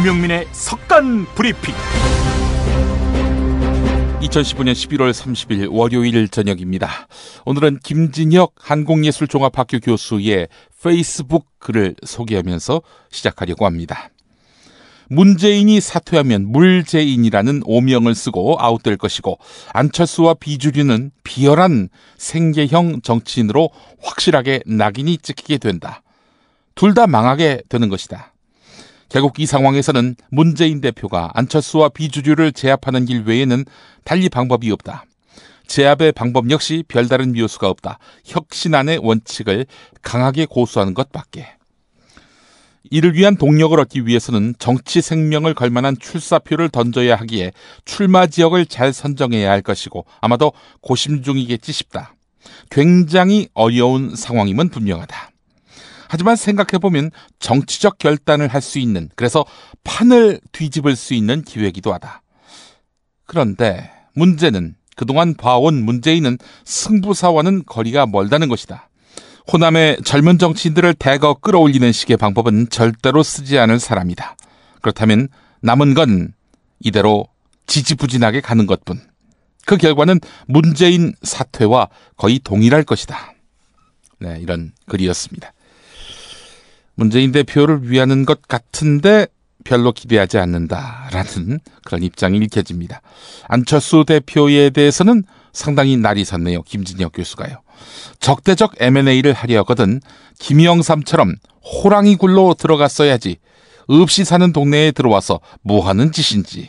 김용민의 석간 브리핑. 2015년 11월 30일 월요일 저녁입니다. 오늘은 김진혁 한국예술종합학교 교수의 페이스북 글을 소개하면서 시작하려고 합니다. 문재인이 사퇴하면 물재인이라는 오명을 쓰고 아웃될 것이고, 안철수와 비주류는 비열한 생계형 정치인으로 확실하게 낙인이 찍히게 된다. 둘 다 망하게 되는 것이다. 결국 이 상황에서는 문재인 대표가 안철수와 비주류를 제압하는 길 외에는 달리 방법이 없다. 제압의 방법 역시 별다른 묘수가 없다. 혁신안의 원칙을 강하게 고수하는 것밖에. 이를 위한 동력을 얻기 위해서는 정치 생명을 걸 만한 출사표를 던져야 하기에 출마 지역을 잘 선정해야 할 것이고, 아마도 고심 중이겠지 싶다. 굉장히 어려운 상황임은 분명하다. 하지만 생각해보면 정치적 결단을 할 수 있는, 그래서 판을 뒤집을 수 있는 기회이기도 하다. 그런데 문제는 그동안 봐온 문재인은 승부사와는 거리가 멀다는 것이다. 호남의 젊은 정치인들을 대거 끌어올리는 식의 방법은 절대로 쓰지 않을 사람이다. 그렇다면 남은 건 이대로 지지부진하게 가는 것뿐. 그 결과는 문재인 사퇴와 거의 동일할 것이다. 네, 이런 글이었습니다. 문재인 대표를 위하는 것 같은데 별로 기대하지 않는다라는 그런 입장이 읽혀집니다. 안철수 대표에 대해서는 상당히 날이 섰네요. 김진혁 교수가요. 적대적 M&A를 하려거든 김영삼처럼 호랑이 굴로 들어갔어야지, 없이 사는 동네에 들어와서 뭐하는 짓인지,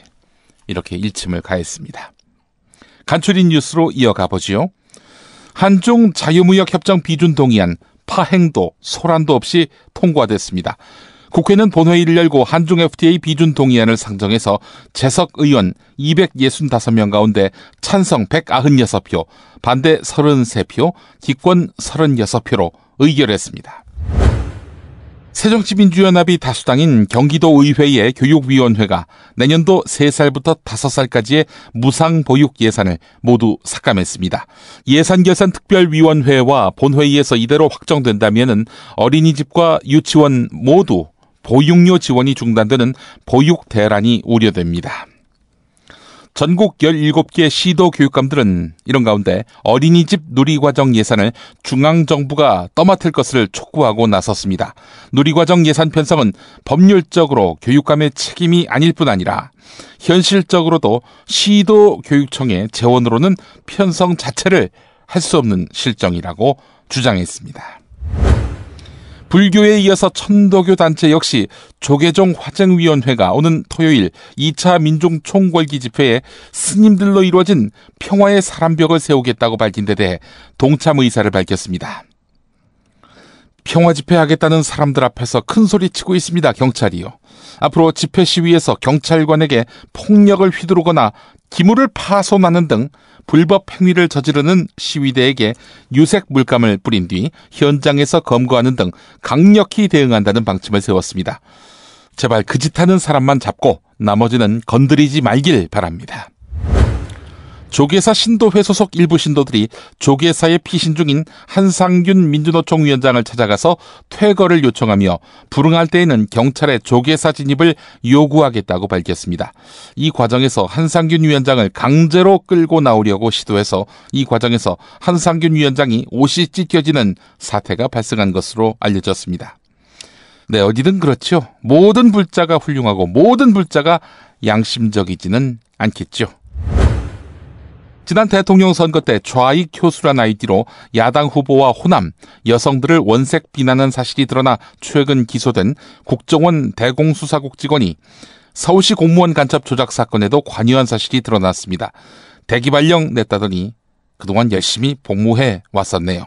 이렇게 일침을 가했습니다. 간추린 뉴스로 이어가 보지요. 한중 자유무역협정 비준 동의안 파행도 소란도 없이 통과됐습니다. 국회는 본회의를 열고 한중 FTA 비준 동의안을 상정해서 재석 의원 265명 가운데 찬성 196표, 반대 33표, 기권 36표로 의결했습니다. 새정치민주연합이 다수당인 경기도의회의 교육위원회가 내년도 3살부터 5살까지의 무상보육 예산을 모두 삭감했습니다. 예산결산특별위원회와 본회의에서 이대로 확정된다면 어린이집과 유치원 모두 보육료 지원이 중단되는 보육 대란이 우려됩니다. 전국 17개 시도 교육감들은 이런 가운데 어린이집 누리과정 예산을 중앙정부가 떠맡을 것을 촉구하고 나섰습니다. 누리과정 예산 편성은 법률적으로 교육감의 책임이 아닐 뿐 아니라 현실적으로도 시도교육청의 재원으로는 편성 자체를 할 수 없는 실정이라고 주장했습니다. 불교에 이어서 천도교 단체 역시 조계종 화쟁위원회가 오는 토요일 2차 민중총궐기 집회에 스님들로 이루어진 평화의 사람벽을 세우겠다고 밝힌 데 대해 동참 의사를 밝혔습니다. 평화 집회하겠다는 사람들 앞에서 큰 소리 치고 있습니다. 경찰이요. 앞으로 집회 시위에서 경찰관에게 폭력을 휘두르거나 기물을 파손하는 등 불법 행위를 저지르는 시위대에게 유색 물감을 뿌린 뒤 현장에서 검거하는 등 강력히 대응한다는 방침을 세웠습니다. 제발 그 짓하는 사람만 잡고 나머지는 건드리지 말길 바랍니다. 조계사 신도회 소속 일부 신도들이 조계사의 피신 중인 한상균 민주노총 위원장을 찾아가서 퇴거를 요청하며 불응할 때에는 경찰의 조계사 진입을 요구하겠다고 밝혔습니다. 이 과정에서 한상균 위원장을 강제로 끌고 나오려고 시도해서 이 과정에서 한상균 위원장이 옷이 찢겨지는 사태가 발생한 것으로 알려졌습니다. 네, 어디든 그렇죠. 모든 불자가 훌륭하고 모든 불자가 양심적이지는 않겠죠. 지난 대통령 선거 때 좌익 교수란 아이디로 야당 후보와 호남, 여성들을 원색 비난한 사실이 드러나 최근 기소된 국정원 대공수사국 직원이 서울시 공무원 간첩 조작 사건에도 관여한 사실이 드러났습니다. 대기발령 냈다더니 그동안 열심히 복무해 왔었네요.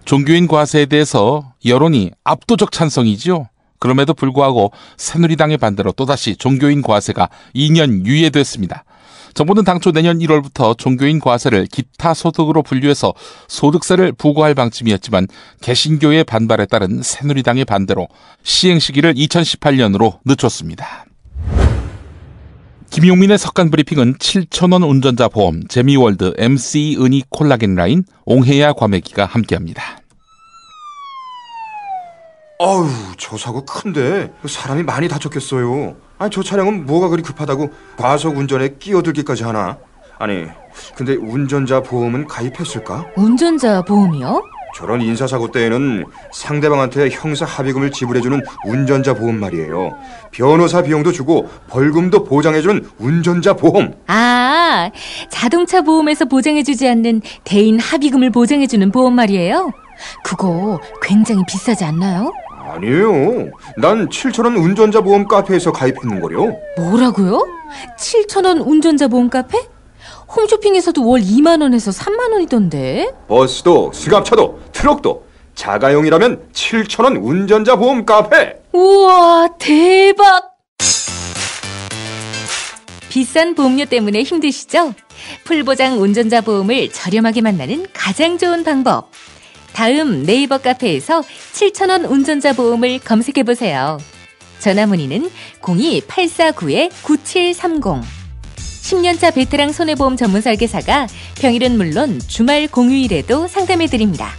종교인 과세에 대해서 여론이 압도적 찬성이지요. 그럼에도 불구하고 새누리당의 반대로 또다시 종교인 과세가 2년 유예됐습니다. 정부는 당초 내년 1월부터 종교인 과세를 기타 소득으로 분류해서 소득세를 부과할 방침이었지만 개신교의 반발에 따른 새누리당의 반대로 시행 시기를 2018년으로 늦췄습니다. 김용민의 석간 브리핑은 7,000원 운전자 보험, 재미월드, MC 은희 콜라겐 라인, 옹해야 과메기가 함께합니다. 어휴, 저 사고 큰데 사람이 많이 다쳤겠어요. 아니, 저 차량은 뭐가 그리 급하다고 과속 운전에 끼어들기까지 하나? 아니, 근데 운전자 보험은 가입했을까? 운전자 보험이요? 저런 인사사고 때에는 상대방한테 형사 합의금을 지불해주는 운전자 보험 말이에요. 변호사 비용도 주고 벌금도 보장해주는 운전자 보험. 아, 자동차 보험에서 보장해주지 않는 대인 합의금을 보장해주는 보험 말이에요? 그거 굉장히 비싸지 않나요? 아니에요. 난 7,000원 운전자 보험 카페에서 가입했는걸요. 뭐라고요? 7,000원 운전자 보험 카페? 홈쇼핑에서도 월 2만 원에서 3만 원이던데. 버스도 승합차도 트럭도 자가용이라면 7,000원 운전자 보험 카페. 우와, 대박! 비싼 보험료 때문에 힘드시죠? 풀보장 운전자 보험을 저렴하게 만나는 가장 좋은 방법. 다음 네이버 카페에서 7,000원 운전자 보험을 검색해보세요. 전화문의는 02-849-9730. 10년차 베테랑 손해보험 전문 설계사가 평일은 물론 주말 공휴일에도 상담해드립니다.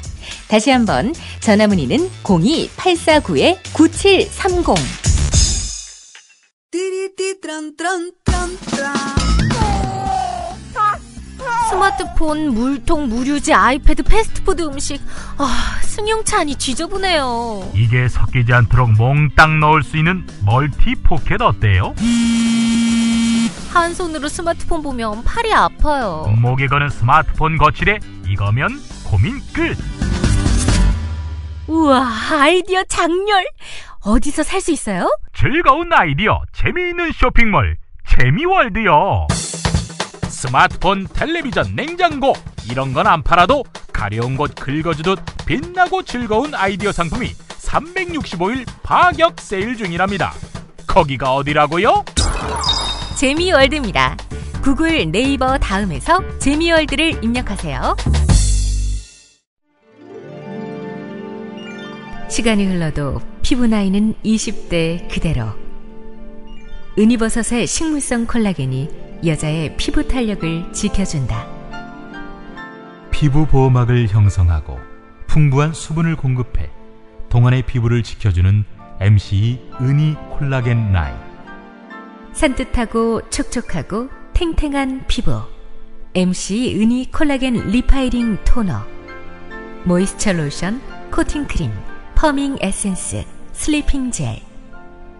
다시 한번 전화문의는 02-849-9730. 스마트폰, 물통, 무료지, 아이패드, 패스트푸드 음식. 승용차 안이 지저분해요. 이게 섞이지 않도록 몽땅 넣을 수 있는 멀티 포켓 어때요? 한 손으로 스마트폰 보면 팔이 아파요. 목에 거는 스마트폰 거치대 이거면 고민 끝. 우와, 아이디어 장렬. 어디서 살 수 있어요? 즐거운 아이디어, 재미있는 쇼핑몰 재미월드요. 스마트폰, 텔레비전, 냉장고 이런 건 안 팔아도 가려운 곳 긁어주듯 빛나고 즐거운 아이디어 상품이 365일 파격 세일 중이랍니다. 거기가 어디라고요? 재미월드입니다. 구글, 네이버 다음에서 재미월드를 입력하세요. 시간이 흘러도 피부 나이는 20대 그대로. 은이버섯의 식물성 콜라겐이 여자의 피부 탄력을 지켜준다. 피부 보호막을 형성하고 풍부한 수분을 공급해 동안의 피부를 지켜주는 MCE 은이 콜라겐 라인. 산뜻하고 촉촉하고 탱탱한 피부, MCE 은이 콜라겐 리파이링 토너, 모이스처 로션, 코팅 크림, 퍼밍 에센스, 슬리핑 젤,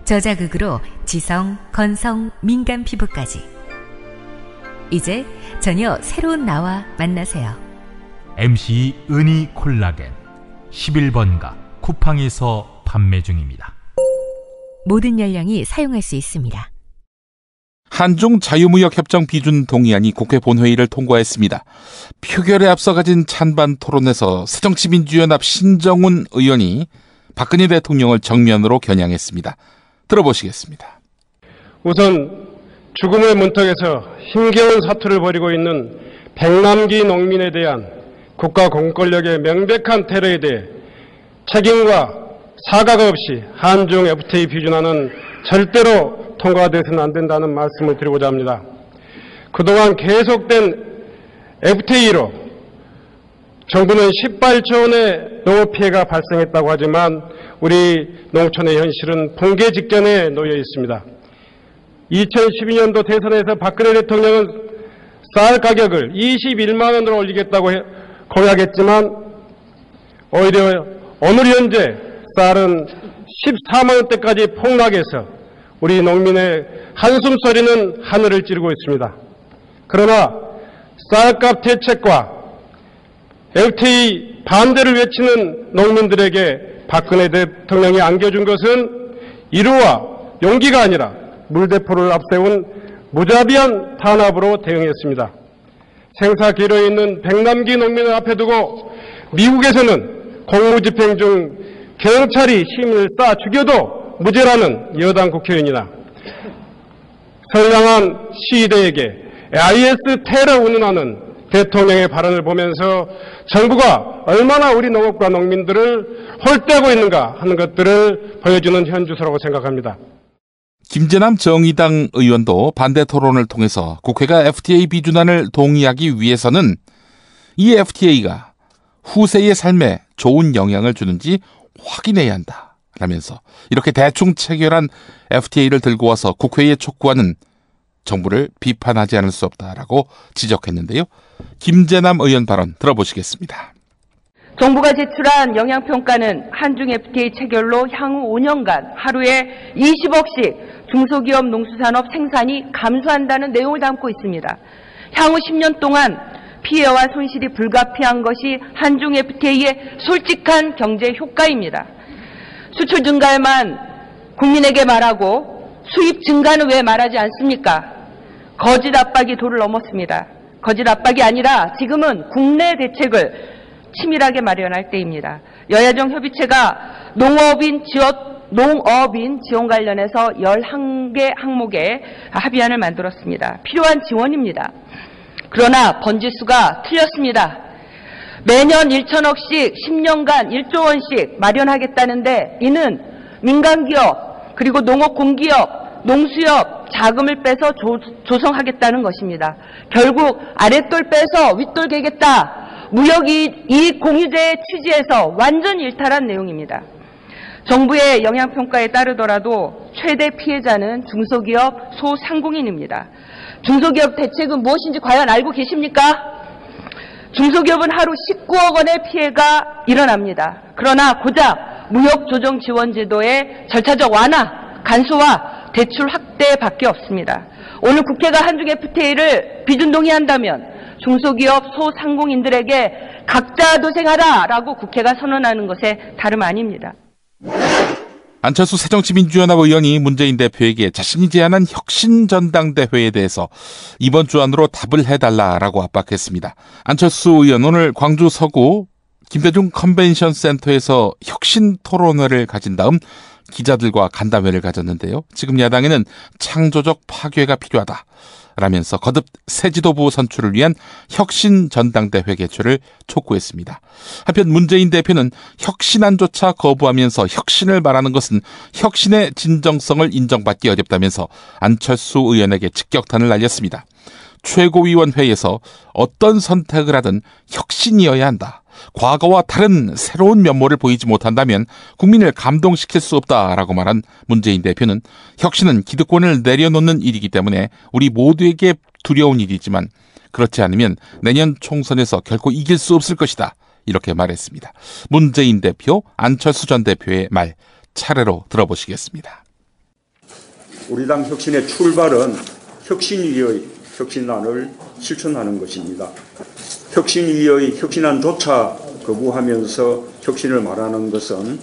저자극으로 지성, 건성, 민감 피부까지. 이제 전혀 새로운 나와 만나세요. MCE 은이 콜라겐 11번가 쿠팡에서 판매 중입니다. 모든 연령이 사용할 수 있습니다. 한중 자유무역협정 비준 동의안이 국회 본회의를 통과했습니다. 표결에 앞서 가진 찬반 토론에서 새정치민주연합 신정훈 의원이 박근혜 대통령을 정면으로 겨냥했습니다. 들어보시겠습니다. 우선 죽음의 문턱에서 힘겨운 사투를 벌이고 있는 백남기 농민에 대한 국가 공권력의 명백한 테러에 대해 책임과 사과가 없이 한중 FTA 비준안은 절대로 통과돼서는 안 된다는 말씀을 드리고자 합니다. 그동안 계속된 FTA로 정부는 18조 원의 농업 피해가 발생했다고 하지만 우리 농촌의 현실은 붕괴 직전에 놓여 있습니다. 2012년도 대선에서 박근혜 대통령은 쌀 가격을 21만 원으로 올리겠다고 공약했지만 오히려 오늘 현재 쌀은 14만 원대까지 폭락해서 우리 농민의 한숨소리는 하늘을 찌르고 있습니다. 그러나 쌀값 대책과 FTA 반대를 외치는 농민들에게 박근혜 대통령이 안겨준 것은 이루와 용기가 아니라 물대포를 앞세운 무자비한 탄압으로 대응했습니다. 생사기로에 있는 백남기 농민을 앞에 두고 미국에서는 공무집행 중 경찰이 힘을 쏴 죽여도 무죄라는 여당 국회의원이나 선량한 시위대에게 IS 테러 운운하는 대통령의 발언을 보면서 정부가 얼마나 우리 농업과 농민들을 홀대하고 있는가 하는 것들을 보여주는 현주소라고 생각합니다. 김재남 정의당 의원도 반대 토론을 통해서 국회가 FTA 비준안을 동의하기 위해서는 이 FTA가 후세의 삶에 좋은 영향을 주는지 확인해야 한다 라면서 이렇게 대충 체결한 FTA를 들고 와서 국회에 촉구하는 정부를 비판하지 않을 수 없다라고 지적했는데요. 김재남 의원 발언 들어보시겠습니다. 정부가 제출한 영향평가는 한중 FTA 체결로 향후 5년간 하루에 20억씩 중소기업 농수산업 생산이 감소한다는 내용을 담고 있습니다. 향후 10년 동안 피해와 손실이 불가피한 것이 한중 FTA의 솔직한 경제 효과입니다. 수출 증가에만 국민에게 말하고 수입 증가는 왜 말하지 않습니까? 거짓 압박이 도를 넘었습니다. 거짓 압박이 아니라 지금은 국내 대책을 치밀하게 마련할 때입니다. 여야정 협의체가 농업인 지원 관련해서 11개 항목의 합의안을 만들었습니다. 필요한 지원입니다. 그러나 번지수가 틀렸습니다. 매년 1천억씩 10년간 1조 원씩 마련하겠다는데 이는 민간기업 그리고 농업공기업, 농수협 자금을 빼서 조성하겠다는 것입니다. 결국 아랫돌 빼서 윗돌 개겠다. 무역이익 공유제의 취지에서 완전 일탈한 내용입니다. 정부의 영향평가에 따르더라도 최대 피해자는 중소기업, 소상공인입니다. 중소기업 대책은 무엇인지 과연 알고 계십니까? 중소기업은 하루 19억 원의 피해가 일어납니다. 그러나 고작 무역조정지원제도의 절차적 완화, 간소화, 대출 확대밖에 없습니다. 오늘 국회가 한중 FTA를 비준동의한다면 중소기업, 소상공인들에게 각자 도생하라라고 국회가 선언하는 것에 다름 아닙니다. 안철수 새정치민주연합 의원이 문재인 대표에게 자신이 제안한 혁신전당대회에 대해서 이번 주 안으로 답을 해달라라고 압박했습니다. 안철수 의원 오늘 광주 서구 김대중 컨벤션 센터에서 혁신 토론회를 가진 다음 기자들과 간담회를 가졌는데요. 지금 야당에는 창조적 파괴가 필요하다. 라면서 거듭 새 지도부 선출을 위한 혁신 전당대회 개최를 촉구했습니다. 한편 문재인 대표는 혁신안조차 거부하면서 혁신을 말하는 것은 혁신의 진정성을 인정받기 어렵다면서 안철수 의원에게 직격탄을 날렸습니다. 최고위원회에서 어떤 선택을 하든 혁신이어야 한다. 과거와 다른 새로운 면모를 보이지 못한다면 국민을 감동시킬 수 없다라고 말한 문재인 대표는 혁신은 기득권을 내려놓는 일이기 때문에 우리 모두에게 두려운 일이지만 그렇지 않으면 내년 총선에서 결코 이길 수 없을 것이다. 이렇게 말했습니다. 문재인 대표, 안철수 전 대표의 말 차례로 들어보시겠습니다. 우리 당 혁신의 출발은 혁신위의 혁신안을 실천하는 것입니다. 혁신위의 혁신안조차 거부하면서 혁신을 말하는 것은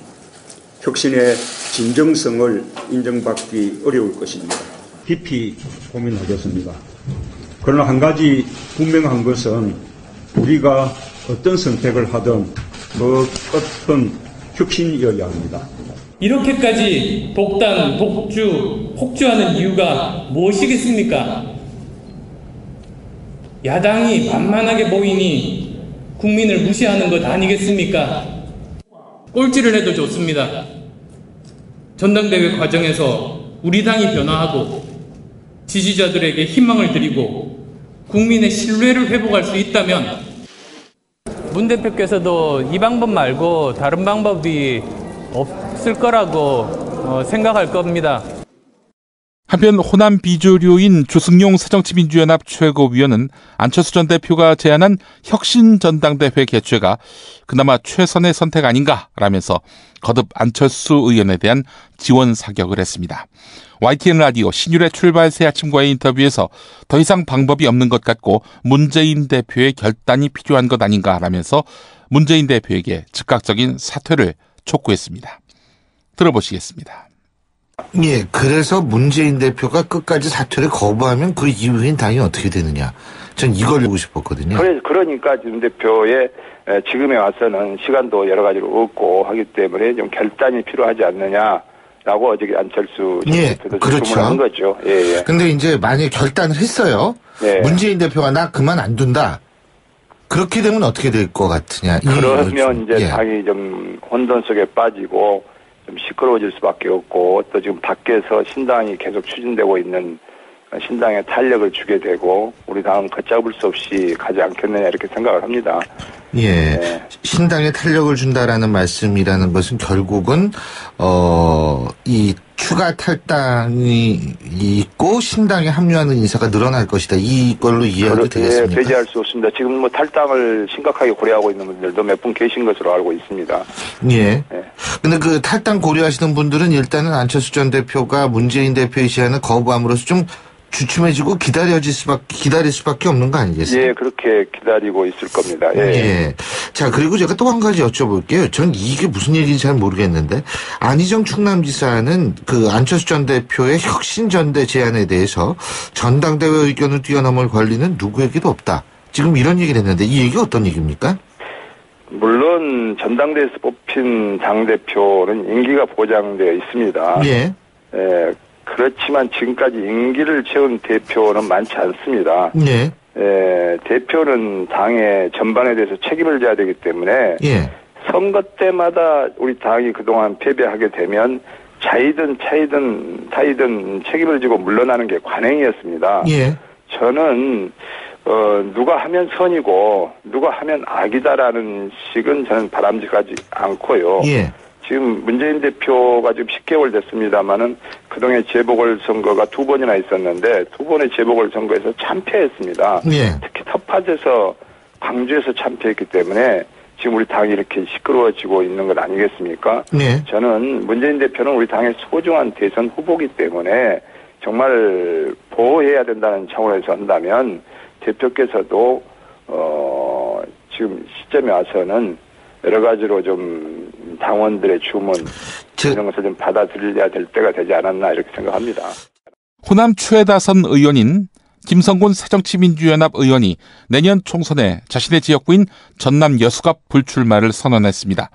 혁신의 진정성을 인정받기 어려울 것입니다. 깊이 고민하겠습니다. 그러나 한 가지 분명한 것은 우리가 어떤 선택을 하든 어떤 혁신이어야 합니다. 이렇게까지 독단, 독주, 폭주하는 이유가 무엇이겠습니까? 야당이 만만하게 보이니 국민을 무시하는 것 아니겠습니까? 꼴찌를 해도 좋습니다. 전당대회 과정에서 우리 당이 변화하고 지지자들에게 희망을 드리고 국민의 신뢰를 회복할 수 있다면 문 대표께서도 이 방법 말고 다른 방법이 없을 거라고 생각할 겁니다. 한편 호남 비주류인 주승용 새정치민주연합 최고위원은 안철수 전 대표가 제안한 혁신전당대회 개최가 그나마 최선의 선택 아닌가라면서 거듭 안철수 의원에 대한 지원 사격을 했습니다. YTN 라디오 신율의 출발 새 아침과의 인터뷰에서 더 이상 방법이 없는 것 같고 문재인 대표의 결단이 필요한 것 아닌가라면서 문재인 대표에게 즉각적인 사퇴를 촉구했습니다. 들어보시겠습니다. 예, 그래서 문재인 대표가 끝까지 사퇴를 거부하면 그 이후엔 당이 어떻게 되느냐. 전 이걸 보고 싶었거든요. 그러니까 문 대표의 지금에 와서는 시간도 여러 가지로 없고 하기 때문에 좀 결단이 필요하지 않느냐라고 어제 안철수 대표도 그렇죠. 주문한 거죠. 예. 근데 이제 만약에 결단을 했어요. 네. 문재인 대표가 나 그만 안 둔다. 그렇게 되면 어떻게 될 것 같으냐. 그러면 이제 당이 좀 혼돈 속에 빠지고 좀 시끄러워질 수밖에 없고 또 지금 밖에서 신당이 계속 추진되고 있는 신당에 탄력을 주게 되고 우리 당은 걷잡을 수 없이 가지 않겠느냐 이렇게 생각을 합니다. 예. 네. 신당에 탄력을 준다라는 말씀이라는 것은 결국은 이 추가 탈당이 있고 신당에 합류하는 인사가 늘어날 것이다. 이걸로 이해해도 되겠습니까? 배제할 수 없습니다. 지금 뭐 탈당을 심각하게 고려하고 있는 분들도 몇 분 계신 것으로 알고 있습니다. 예. 근데 그 탈당 고려하시는 분들은 일단은 안철수 전 대표가 문재인 대표의 제안을 거부함으로써 좀 주춤해지고 기다릴 수밖에 없는 거 아니겠습니까? 예, 그렇게 기다리고 있을 겁니다. 예. 예. 자, 그리고 제가 또 한 가지 여쭤볼게요. 전 이게 무슨 얘기인지 잘 모르겠는데, 안희정 충남지사는 그 안철수 전 대표의 혁신전대 제안에 대해서 전당대회 의견을 뛰어넘을 권리는 누구에게도 없다. 지금 이런 얘기를 했는데, 이 얘기가 어떤 얘기입니까? 물론 전당대회에서 뽑힌 당대표는 임기가 보장되어 있습니다. 예. 예. 그렇지만 지금까지 임기를 채운 대표는 많지 않습니다. 네. 대표는 당의 전반에 대해서 책임을 져야 되기 때문에 예. 선거 때마다 우리 당이 그동안 패배하게 되면 자이든 타이든 책임을 지고 물러나는 게 관행이었습니다. 예. 저는 누가 하면 선이고 누가 하면 악이다라는 식은 저는 바람직하지 않고요. 예. 지금 문재인 대표가 지금 10개월 됐습니다만은 그동안 재보궐선거가 2번이나 있었는데 2번의 재보궐선거에서 참패했습니다. 예. 특히 텃밭에서 광주에서 참패했기 때문에 지금 우리 당이 이렇게 시끄러워지고 있는 것 아니겠습니까? 네. 저는 문재인 대표는 우리 당의 소중한 대선 후보이기 때문에 정말 보호해야 된다는 차원에서 한다면 대표께서도 지금 시점에 와서는 여러 가지로 좀 당원들의 주문 이런 것을 좀 받아들여야 될 때가 되지 않았나 이렇게 생각합니다. 호남 최다선 의원인 김성곤 새정치민주연합 의원이 내년 총선에 자신의 지역구인 전남 여수갑 불출마를 선언했습니다.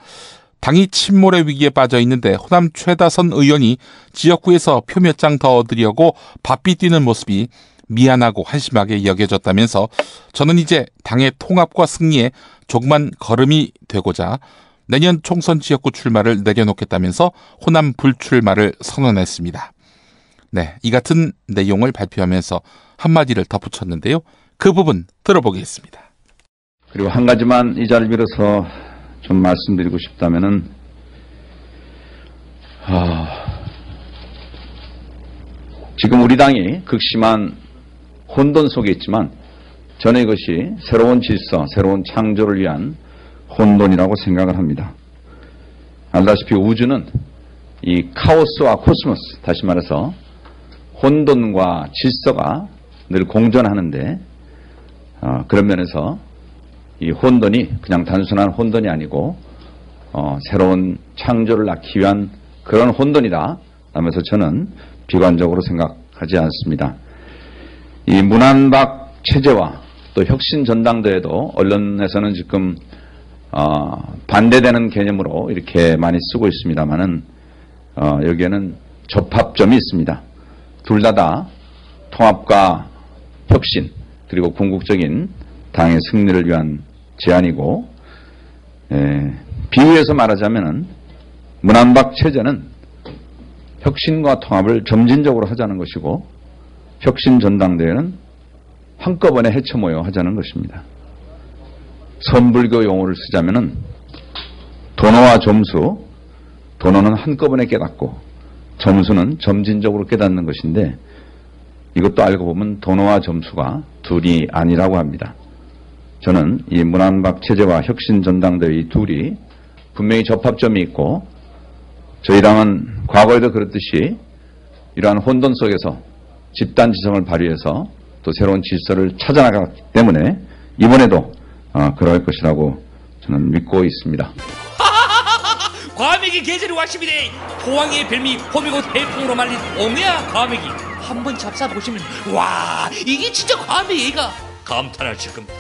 당이 침몰의 위기에 빠져 있는데 호남 최다선 의원이 지역구에서 표 몇 장 더 얻으려고 바삐 뛰는 모습이 미안하고 한심하게 여겨졌다면서 저는 이제 당의 통합과 승리에 조그만 걸음이 되고자 내년 총선 지역구 출마를 내려놓겠다면서 호남 불출마를 선언했습니다. 네, 이 같은 내용을 발표하면서 한마디를 덧붙였는데요. 그 부분 들어보겠습니다. 그리고 한 가지만 이 자리를 빌어서 좀 말씀드리고 싶다면은 지금 우리 당이 극심한 혼돈 속에 있지만 저는 이것이 새로운 질서, 새로운 창조를 위한 혼돈이라고 생각을 합니다. 알다시피 우주는 이 카오스와 코스모스, 다시 말해서 혼돈과 질서가 늘 공존하는데 그런 면에서 이 혼돈이 그냥 단순한 혼돈이 아니고 새로운 창조를 낳기 위한 그런 혼돈이다 하면서 저는 비관적으로 생각하지 않습니다. 이 문안박 체제와 또 혁신전당대회도 언론에서는 지금 반대되는 개념으로 이렇게 많이 쓰고 있습니다만은 여기에는 접합점이 있습니다. 둘 다 통합과 혁신 그리고 궁극적인 당의 승리를 위한 제안이고 비유해서 말하자면은 문안박 체제는 혁신과 통합을 점진적으로 하자는 것이고 혁신전당대회는 한꺼번에 헤쳐모여 하자는 것입니다. 선불교 용어를 쓰자면은 도노와 점수, 도노는 한꺼번에 깨닫고 점수는 점진적으로 깨닫는 것인데 이것도 알고 보면 도노와 점수가 둘이 아니라고 합니다. 저는 이 문안박 체제와 혁신전당대회 이 둘이 분명히 접합점이 있고 저희 당은 과거에도 그렇듯이 이러한 혼돈 속에서 집단지성을 발휘해서 또 새로운 질서를 찾아나갔기 때문에 이번에도 그럴 것이라고 저는 믿고 있습니다. 과메기 계절이 왔습니다. 호황이의 별미 호미곶 해풍으로 말린 옹야 과메기 한번 잡숴보시면 와 이게 진짜 과메기가 감탄하실 겁니다.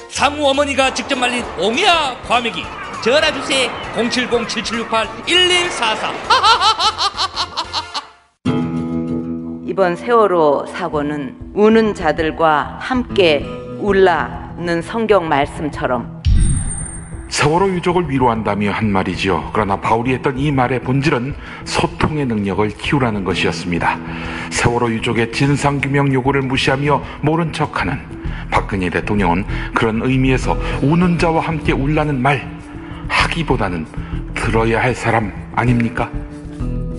상우 어머니가 직접 말린 옹야 과메기 전화주세요. 070-7768-1144 이번 세월호 사고는 우는 자들과 함께 울라는 성경 말씀처럼 세월호 유족을 위로한다며 한 말이지요. 그러나 바울이 했던 이 말의 본질은 소통의 능력을 키우라는 것이었습니다. 세월호 유족의 진상규명 요구를 무시하며 모른 척하는 박근혜 대통령은 그런 의미에서 우는 자와 함께 울라는 말 하기보다는 들어야 할 사람 아닙니까?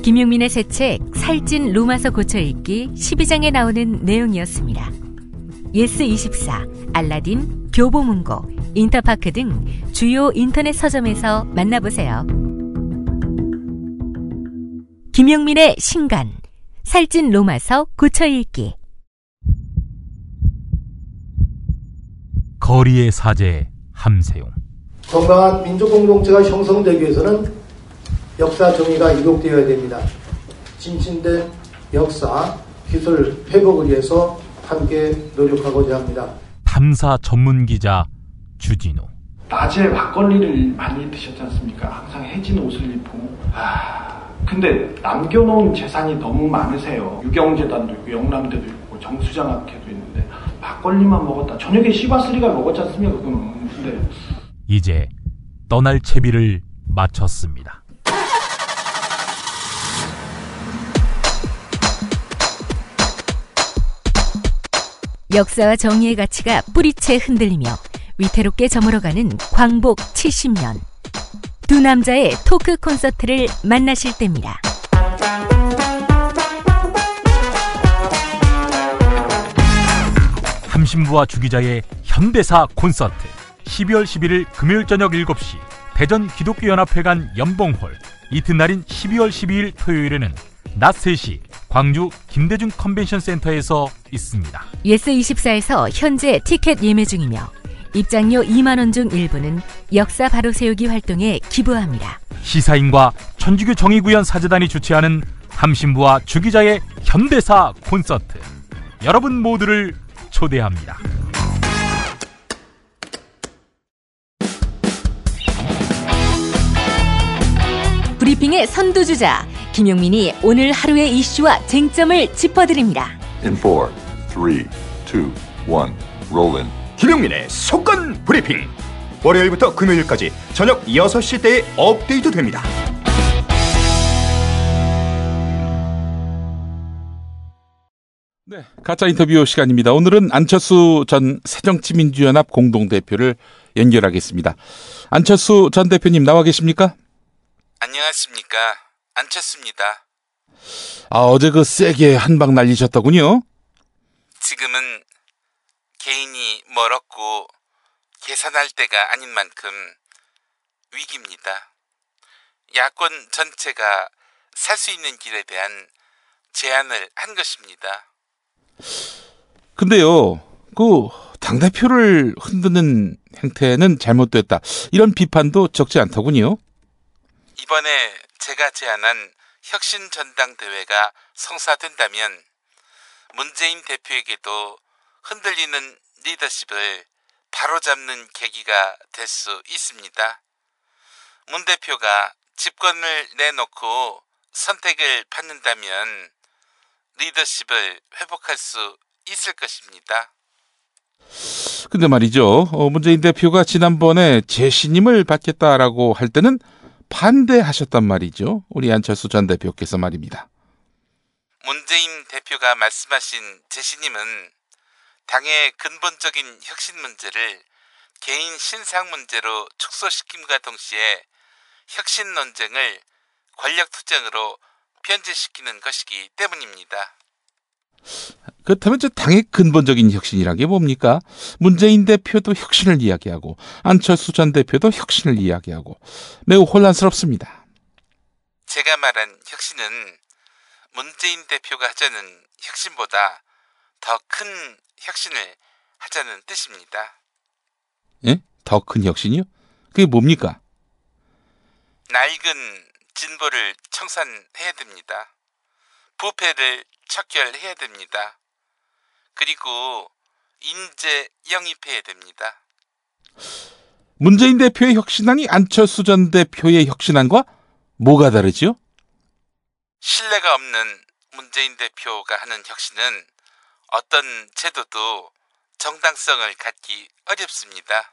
김용민의 새 책 살찐 로마서 고쳐읽기 12장에 나오는 내용이었습니다. 예스24, 알라딘, 교보문고, 인터파크 등 주요 인터넷 서점에서 만나보세요. 김용민의 신간 살찐 로마서 고쳐읽기. 거리의 사제 함세용. 건강한 민족공동체가 형성되기 위해서는 역사 정의가 이룩되어야 됩니다. 진신된 역사, 기술 회복을 위해서 함께 노력하고자 합니다. 탐사 전문기자 주진우. 낮에 막걸리를 많이 드셨지 않습니까? 항상 해진 옷을 입고. 근데 남겨놓은 재산이 너무 많으세요. 유경재단도 있고 영남대도 있고 정수장학회도 있는데 막걸리만 먹었다. 저녁에 시바스리가 먹었지 않습니까? 그거는. 근데 이제 떠날 채비를 마쳤습니다. 역사와 정의의 가치가 뿌리채 흔들리며 위태롭게 저물어가는 광복 70년. 두 남자의 토크 콘서트를 만나실 때입니다. 함신부와 주기자의 현대사 콘서트 12월 11일 금요일 저녁 7시 대전 기독교연합회관 연봉홀, 이튿날인 12월 12일 토요일에는 낮 3시 광주 김대중 컨벤션 센터에서 있습니다. 예스24에서 현재 티켓 예매 중이며 입장료 2만 원 중 일부는 역사 바로 세우기 활동에 기부합니다. 시사인과 천주교 정의구현 사재단이 주최하는 함신부와 주기자의 현대사 콘서트, 여러분 모두를 초대합니다. 브리핑의 선두주자 김용민이 오늘 하루의 이슈와 쟁점을 짚어드립니다. In 4, 3, 2, 1, roll in. 김용민의 속건 브리핑. 월요일부터 금요일까지 저녁 6시 때에 업데이트 됩니다. 네, 가짜 인터뷰 시간입니다. 오늘은 안철수 전 새정치민주연합 공동대표를 연결하겠습니다. 안철수 전 대표님 나와 계십니까? 안녕하십니까. 안철수입니다. 어제 세게 한 방 날리셨더군요. 지금은 개인이 멀었고 계산할 때가 아닌 만큼 위기입니다. 야권 전체가 살 수 있는 길에 대한 제안을 한 것입니다. 근데요, 당대표를 흔드는 행태는 잘못됐다, 이런 비판도 적지 않더군요. 이번에 제가 제안한 혁신전당대회가 성사된다면 문재인 대표에게도 흔들리는 리더십을 바로잡는 계기가 될 수 있습니다. 문 대표가 집권을 내놓고 선택을 받는다면 리더십을 회복할 수 있을 것입니다. 근데 말이죠, 문재인 대표가 지난번에 재신임을 받겠다라고 할 때는 반대하셨단 말이죠. 우리 안철수 전 대표께서 말입니다. 문재인 대표가 말씀하신 재신임은 당의 근본적인 혁신 문제를 개인 신상 문제로 축소시킴과 동시에 혁신 논쟁을 권력투쟁으로 변질시키는 것이기 때문입니다. 그렇다면 당의 근본적인 혁신이란 게 뭡니까? 문재인 대표도 혁신을 이야기하고 안철수 전 대표도 혁신을 이야기하고 매우 혼란스럽습니다. 제가 말한 혁신은 문재인 대표가 하자는 혁신보다 더 큰 혁신을 하자는 뜻입니다. 예? 더 큰 혁신이요? 그게 뭡니까? 낡은 진보를 청산해야 됩니다. 부패를 척결해야 됩니다. 그리고 인재 영입해야 됩니다. 문재인 대표의 혁신안이 안철수 전 대표의 혁신안과 뭐가 다르죠? 신뢰가 없는 문재인 대표가 하는 혁신은 어떤 제도도 정당성을 갖기 어렵습니다.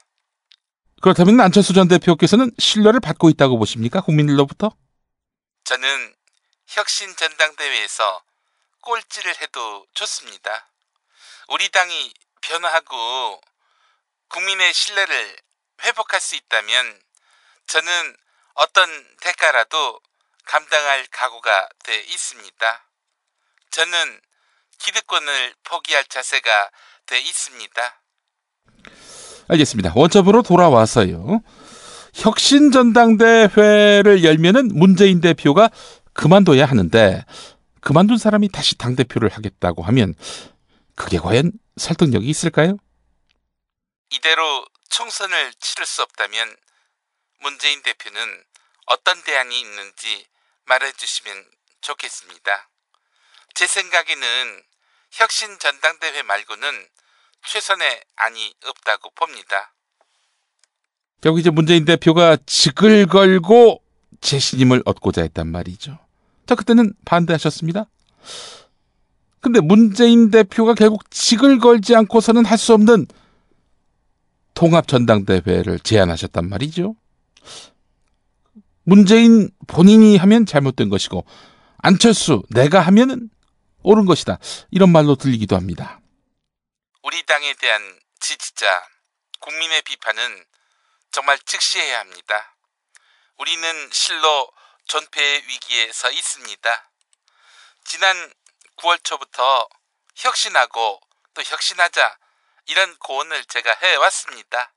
그렇다면 안철수 전 대표께서는 신뢰를 받고 있다고 보십니까? 국민들로부터? 저는 혁신 전당대회에서 꼴찌를 해도 좋습니다. 우리 당이 변화하고 국민의 신뢰를 회복할 수 있다면 저는 어떤 대가라도 감당할 각오가 돼 있습니다. 저는 기득권을 포기할 자세가 돼 있습니다. 알겠습니다. 원점으로 돌아와서요. 혁신전당대회를 열면은 문재인 대표가 그만둬야 하는데 그만둔 사람이 다시 당대표를 하겠다고 하면 그게 과연 설득력이 있을까요? 이대로 총선을 치를 수 없다면 문재인 대표는 어떤 대안이 있는지 말해주시면 좋겠습니다. 제 생각에는 혁신전당대회 말고는 최선의 안이 없다고 봅니다. 결국 이제 문재인 대표가 직을 걸고 재신임을 얻고자 했단 말이죠. 자, 그때는 반대하셨습니다. 근데 문재인 대표가 결국 직을 걸지 않고서는 할 수 없는 통합전당대회를 제안하셨단 말이죠. 문재인 본인이 하면 잘못된 것이고 안철수 내가 하면은 옳은 것이다. 이런 말로 들리기도 합니다. 우리 당에 대한 지지자, 국민의 비판은 정말 즉시해야 합니다. 우리는 실로 존폐의 위기에 서 있습니다. 지난 9월 초부터 혁신하고 또 혁신하자 이런 고언을 제가 해왔습니다.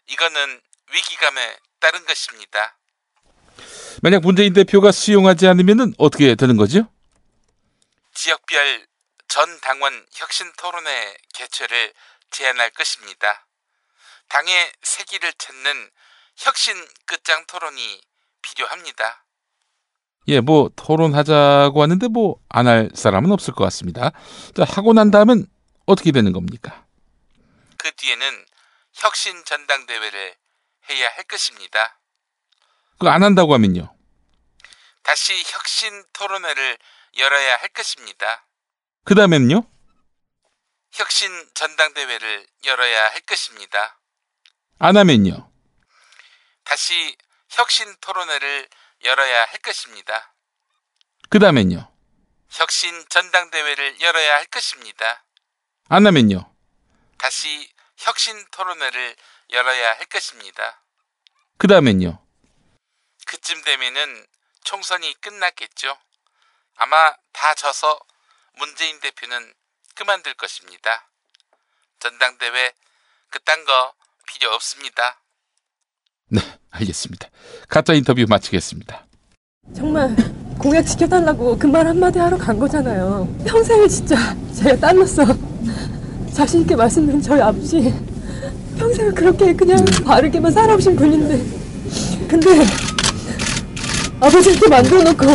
이거는 위기감에 따른 것입니다. 만약 문재인 대표가 수용하지 않으면 어떻게 되는 거죠? 지역별 전 당원 혁신 토론회 개최를 제안할 것입니다. 당의 세기를 찾는 혁신 끝장 토론이 필요합니다. 예, 뭐 토론하자고 하는데 뭐 안 할 사람은 없을 것 같습니다. 자, 하고 난 다음엔 어떻게 되는 겁니까? 그 뒤에는 혁신 전당대회를 해야 할 것입니다. 그거 안 한다고 하면요? 다시 혁신 토론회를 열어야 할 것입니다. 그 다음엔요? 혁신 전당대회를 열어야 할 것입니다. 안 하면요? 다시 혁신 토론회를 열어야 할 것입니다. 그 다음엔요? 혁신 전당대회를 열어야 할 것입니다. 안 하면요? 다시 혁신 토론회를 열어야 할 것입니다. 그 다음엔요? 그쯤 되면은 총선이 끝났겠죠. 아마 다 져서 문재인 대표는 그만둘 것입니다. 전당대회 그딴 거 필요 없습니다. 네, 알겠습니다. 가짜 인터뷰 마치겠습니다. 정말 공약 지켜달라고 그 말 한마디 하러 간 거잖아요. 평생을 진짜 제가 딸로서 자신 있게 말씀드린 저희 아버지 평생을 그렇게 그냥 바르게만 살아오신 분인데 근데 아버지한테 만들어놓고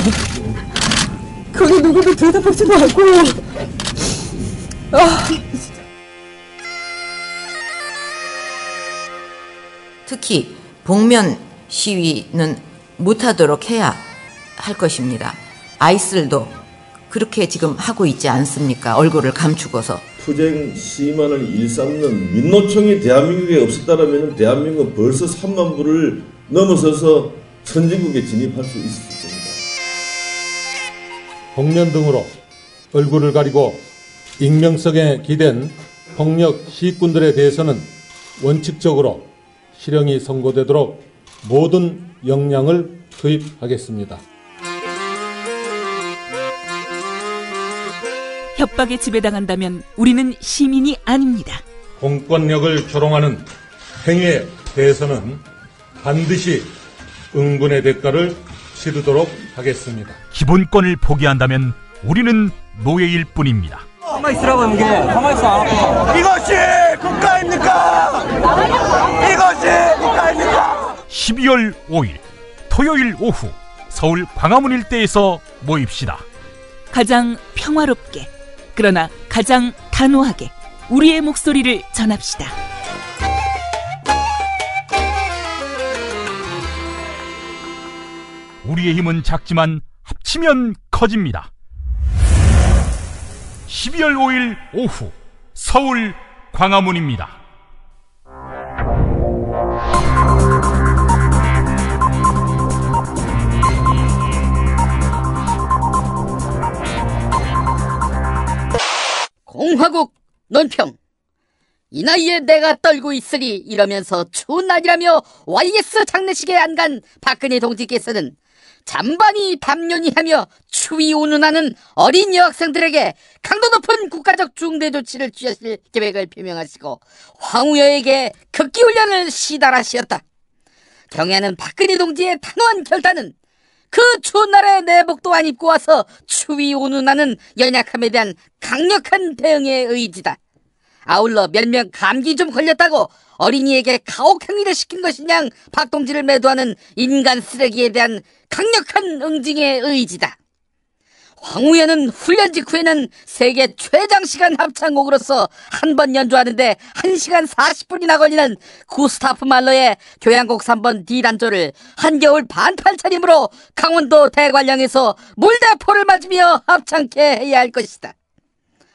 거기 누구도 들여다보지도 않고 진짜. 특히 복면 시위는 못하도록 해야 할 것입니다. 아이슬도 그렇게 지금 하고 있지 않습니까? 얼굴을 감추고서. 투쟁 시위만을 일삼는 민노총이 대한민국에 없었다면 대한민국은 벌써 3만 부를 넘어서서 선진국에 진입할 수 있었을 겁니다. 복면 등으로 얼굴을 가리고 익명성에 기댄 폭력 시위꾼들에 대해서는 원칙적으로 실형이 선고되도록 모든 역량을 투입하겠습니다. 협박에 지배당한다면 우리는 시민이 아닙니다. 공권력을 조롱하는 행위에 대해서는 반드시 응분의 대가를 치르도록 하겠습니다. 기본권을 포기한다면 우리는 노예일 뿐입니다. 가만히 있으라고 이게. 가만히 있어. 이것이 국가입니까? 이것이 국가입니까? 12월 5일 토요일 오후 서울 광화문 일대에서 모입시다. 가장 평화롭게 그러나 가장 단호하게 우리의 목소리를 전합시다. 우리의 힘은 작지만 합치면 커집니다. 12월 5일 오후 서울 광화문입니다. 공화국 논평 이 나이에 내가 떨고 있으리 이러면서 추운 날이라며 YS 장례식에 안 간 박근혜 동지께서는 잔반이 담요니하며 추위 운운하는 어린 여학생들에게 강도 높은 국가적 중대 조치를 취하실 계획을 표명하시고 황우여에게 극기훈련을 시달하시었다. 경애하는 박근혜 동지의 단호한 결단은 그 추운 날에 내복도 안 입고 와서 추위 운운하는 연약함에 대한 강력한 대응의 의지다. 아울러 몇 명 감기 좀 걸렸다고 어린이에게 가혹행위를 시킨 것이냐 박 동지를 매도하는 인간 쓰레기에 대한 강력한 응징의 의지다. 황우여는 훈련 직후에는 세계 최장시간 합창곡으로서 한 번 연주하는데 1시간 40분이나 걸리는 구스타프 말러의 교향곡 3번 D단조를 한겨울 반팔 차림으로 강원도 대관령에서 물대포를 맞으며 합창케 해야 할 것이다.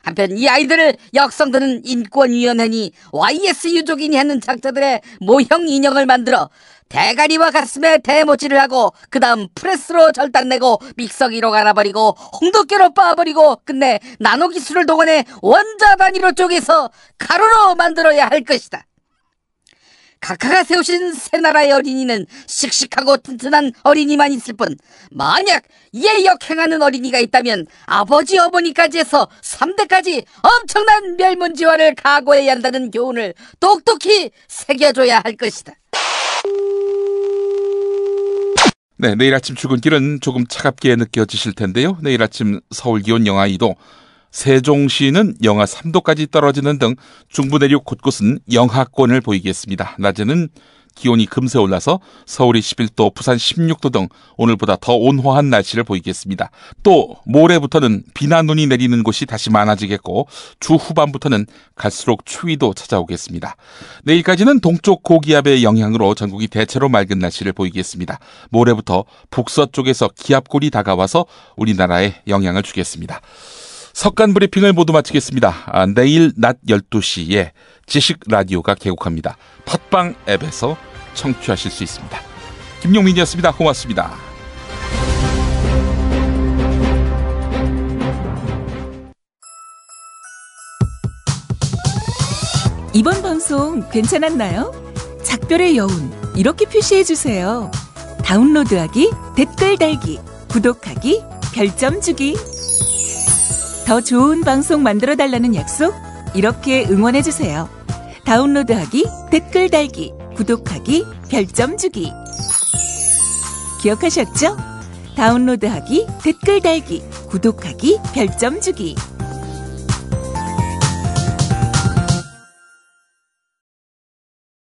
한편 이 아이들을 역성드는 인권위원회니 YS 유족이니 하는 작자들의 모형 인형을 만들어 대가리와 가슴에 대모질을 하고 그 다음 프레스로 절단내고 믹서기로 갈아버리고 홍두깨로 빻아버리고 끝내 나노기술을 동원해 원자 단위로 쪼개서 가루로 만들어야 할 것이다. 각하가 세우신 새 나라의 어린이는 씩씩하고 튼튼한 어린이만 있을 뿐 만약 이에 역행하는 어린이가 있다면 아버지 어머니까지 해서 3대까지 엄청난 멸문지화를 각오해야 한다는 교훈을 똑똑히 새겨줘야 할 것이다. 네, 내일 아침 출근길은 조금 차갑게 느껴지실 텐데요. 내일 아침 서울 기온 영하 2도, 세종시는 영하 3도까지 떨어지는 등 중부 내륙 곳곳은 영하권을 보이겠습니다. 낮에는 기온이 금세 올라서 서울이 11도, 부산 16도 등 오늘보다 더 온화한 날씨를 보이겠습니다. 또 모레부터는 비나 눈이 내리는 곳이 다시 많아지겠고 주 후반부터는 갈수록 추위도 찾아오겠습니다. 내일까지는 동쪽 고기압의 영향으로 전국이 대체로 맑은 날씨를 보이겠습니다. 모레부터 북서쪽에서 기압골이 다가와서 우리나라에 영향을 주겠습니다. 석간 브리핑을 모두 마치겠습니다. 내일 낮 12시에 지식 라디오가 개국합니다. 팟빵 앱에서 청취하실 수 있습니다. 김용민이었습니다. 고맙습니다. 이번 방송 괜찮았나요? 작별의 여운 이렇게 표시해주세요. 다운로드하기, 댓글 달기, 구독하기, 별점 주기. 더 좋은 방송 만들어달라는 약속? 이렇게 응원해주세요. 다운로드하기, 댓글 달기, 구독하기, 별점 주기. 기억하셨죠? 다운로드하기, 댓글 달기, 구독하기, 별점 주기.